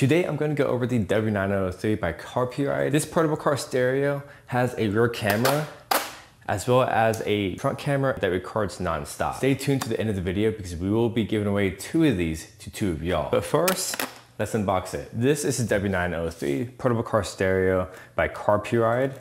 Today I'm going to go over the W903 by Carpuride. This portable car stereo has a rear camera as well as a front camera that records non-stop. Stay tuned to the end of the video because we will be giving away 2 of these to 2 of y'all. But first, let's unbox it. This is the W903 portable car stereo by Carpuride.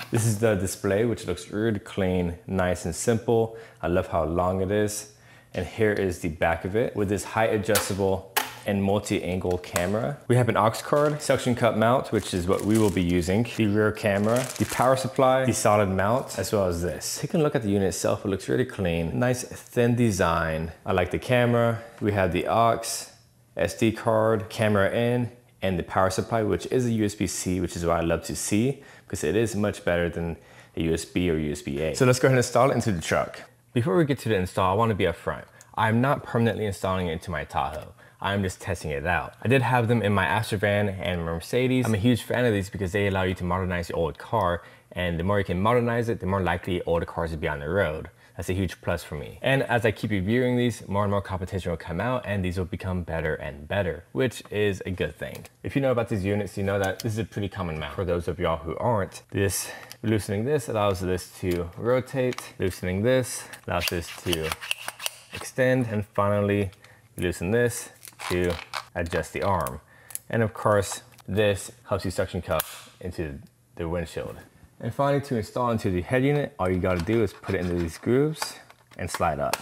This is the display, which looks really clean, nice and simple. I love how long it is. And here is the back of it with this height adjustable and multi-angle camera. We have an aux cord, suction cup mount, which is what we will be using, the rear camera, the power supply, the solid mount, as well as this. Taking a look at the unit itself, it looks really clean. Nice thin design. I like the camera. We have the aux, SD card, camera in, and the power supply, which is a USB-C, which is what I love to see because it is much better than a USB or USB-A. So let's go ahead and install it into the truck. Before we get to the install, I want to be upfront. I'm not permanently installing it into my Tahoe. I'm just testing it out. I did have them in my Astra van and Mercedes. I'm a huge fan of these because they allow you to modernize your old car, and the more you can modernize it, the more likely older cars will be on the road. That's a huge plus for me. And as I keep reviewing these, more and more competition will come out and these will become better and better, which is a good thing. If you know about these units, you know that this is a pretty common mount. For those of y'all who aren't, loosening this allows this to rotate, loosening this allows this to extend, and finally loosen this to adjust the arm. And of course, this helps you suction cup into the windshield. And finally, to install into the head unit, all you gotta do is put it into these grooves and slide up.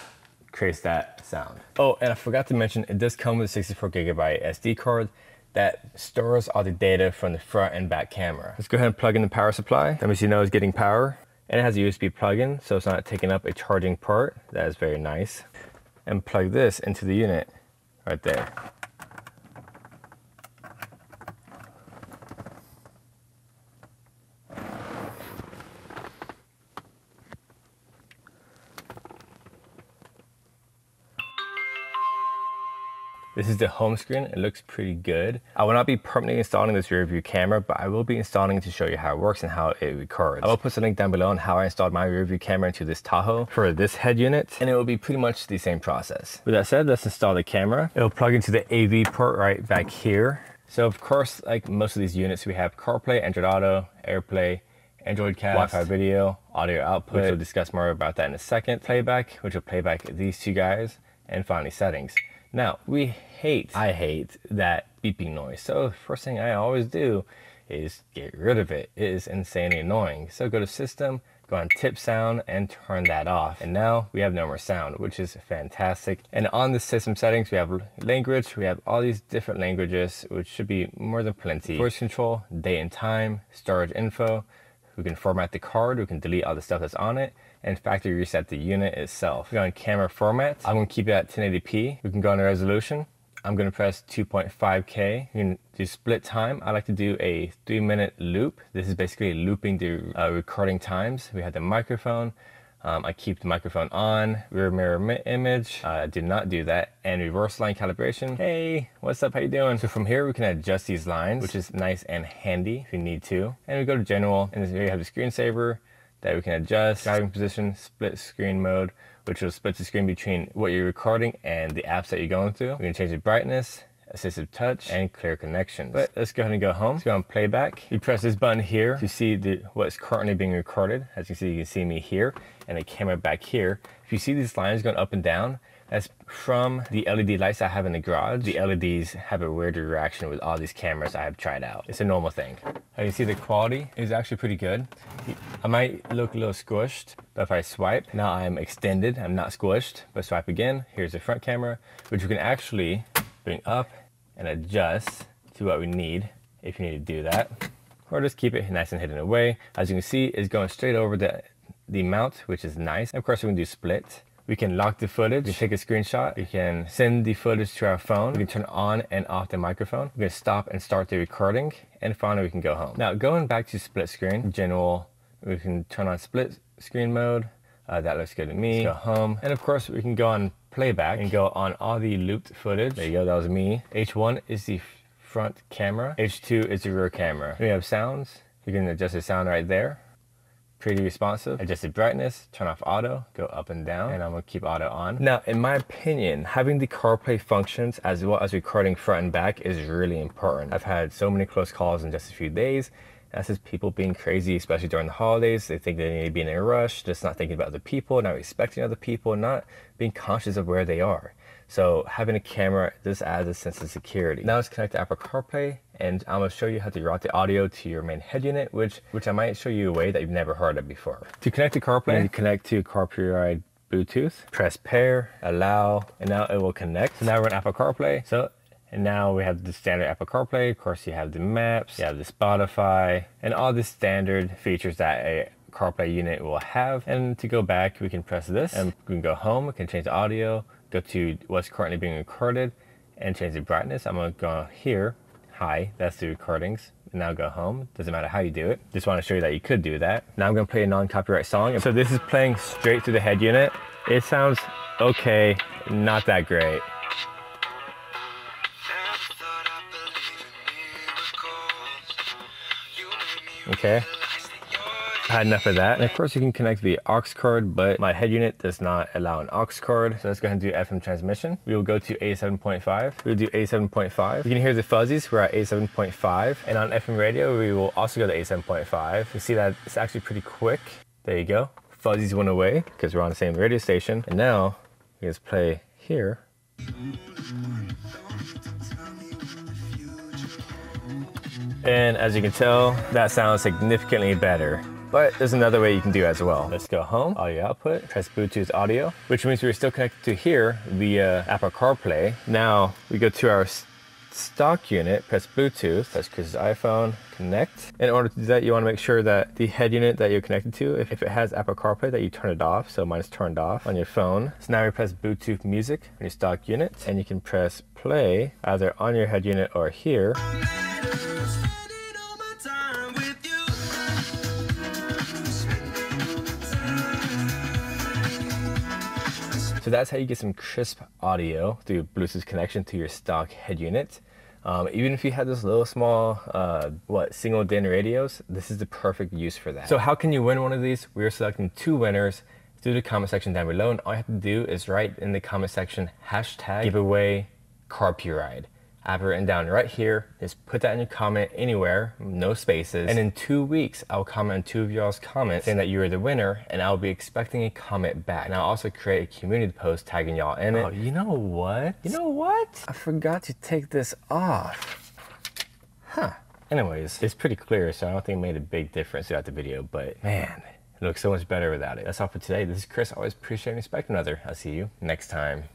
Creates that sound. Oh, and I forgot to mention, it does come with a 64GB SD card that stores all the data from the front and back camera. Let's go ahead and plug in the power supply. That means you know it's getting power. And it has a USB plug-in, so it's not taking up a charging port. That is very nice. And plug this into the unit right there. This is the home screen. It looks pretty good. I will not be permanently installing this rear view camera, but I will be installing it to show you how it works and how it records. I will put a link down below on how I installed my rear view camera into this Tahoe for this head unit, and it will be pretty much the same process. With that said, let's install the camera. It'll plug into the AV port right back here. So of course, like most of these units, we have CarPlay, Android Auto, AirPlay, Android Cast, Wi-Fi video, audio output, which we'll discuss more about that in a second. Playback, which will play back these 2 guys, and finally settings. Now, I hate that beeping noise. So first thing I always do is get rid of it. It is insanely annoying. So go to System, go on Tip Sound, and turn that off. And now we have no more sound, which is fantastic. And on the system settings, we have language. We have all these different languages, which should be more than plenty. Voice control, date and time, storage info. We can format the card. We can delete all the stuff that's on it, and factory reset the unit itself. We go on camera format. I'm gonna keep it at 1080p. We can go on the resolution. I'm gonna press 2.5K. You can do split time. I like to do a 3-minute loop. This is basically looping the recording times. We have the microphone. I keep the microphone on. Rear mirror image. I did not do that. And reverse line calibration. Hey, what's up? How you doing? So from here, we can adjust these lines, which is nice and handy if you need to. And we go to general, and here you have the screensaver that we can adjust. Driving position, split screen mode, which will split the screen between what you're recording and the apps that you're going through. We can change the brightness, assistive touch, and clear connections. But let's go ahead and go home. Let's go on playback. You press this button here to see what's currently being recorded. As you can see me here and the camera back here. If you see these lines going up and down, that's from the LED lights I have in the garage. The LEDs have a weird reaction with all these cameras I have tried out. It's a normal thing. As you see, the quality is actually pretty good. I might look a little squished, but if I swipe, now I'm extended, I'm not squished. But swipe again, here's the front camera, which we can actually bring up and adjust to what we need if you need to do that. Or just keep it nice and hidden away. As you can see, it's going straight over the mount, which is nice. And of course, we can do split. We can lock the footage, we can take a screenshot, we can send the footage to our phone, we can turn on and off the microphone, we can stop and start the recording, and finally we can go home. Now going back to split screen, general, we can turn on split screen mode, that looks good to me. Let's go home, and of course we can go on playback and go on all the looped footage. There you go, that was me. H1 is the front camera, H2 is the rear camera. We have sounds, you can adjust the sound right there. pretty responsive. Adjusted brightness, turn off auto, go up and down, and I'm gonna keep auto on. Now, in my opinion, having the CarPlay functions as well as recording front and back is really important. I've had so many close calls in just a few days. That's just people being crazy, especially during the holidays. They think they need to be in a rush, just not thinking about other people, not respecting other people, not being conscious of where they are. So having a camera, this adds a sense of security. Now let's connect to Apple CarPlay, and I'm gonna show you how to route the audio to your main head unit, which I might show you a way that you've never heard of before. To connect to CarPlay, you connect to Carpuride Bluetooth, press pair, allow, and now it will connect. So now we're on Apple CarPlay. And now we have the standard Apple CarPlay. Of course, you have the maps, you have the Spotify, and all the standard features that a CarPlay unit will have. And to go back, we can press this, and we can go home, we can change the audio, go to what's currently being recorded, and change the brightness. I'm gonna go here, high, that's the recordings. And now go home, doesn't matter how you do it. Just wanna show you that you could do that. Now I'm gonna play a non-copyright song. So this is playing straight through the head unit. It sounds okay, not that great. Okay, I had enough of that. And of course you can connect via aux cord, but my head unit does not allow an aux cord. So let's go ahead and do FM transmission. We will go to A7.5. We'll do A7.5. You can hear the fuzzies, we're at A7.5. And on FM radio, we will also go to A7.5. You see that it's actually pretty quick. There you go. Fuzzies went away because we're on the same radio station. And now, you just play here. And as you can tell, that sounds significantly better. But there's another way you can do it as well. Let's go home, audio output, press Bluetooth audio, which means we're still connected to here via Apple CarPlay. Now we go to our stock unit, press Bluetooth, that's Chris's iPhone, connect. In order to do that, you want to make sure that the head unit that you're connected to, if it has Apple CarPlay, that you turn it off. So mine is turned off on your phone. So now we press Bluetooth music on your stock unit, and you can press play either on your head unit or here. So that's how you get some crisp audio through Bluetooth connection to your stock head unit. Even if you had those little small, single DIN radios, this is the perfect use for that. So how can you win one of these? We're selecting 2 winners through the comment section down below, and all you have to do is write in the comment section #giveaway Carpuride. I have it written down right here. Just put that in your comment anywhere, no spaces. And in 2 weeks, I'll comment on 2 of y'all's comments saying that you are the winner, and I'll be expecting a comment back. And I'll also create a community post tagging y'all in it. Oh, you know what? You know what? I forgot to take this off. Huh. Anyways, it's pretty clear, so I don't think it made a big difference throughout the video, but man, it looks so much better without it. That's all for today. This is Chris. Always appreciate and respect another. I'll see you next time.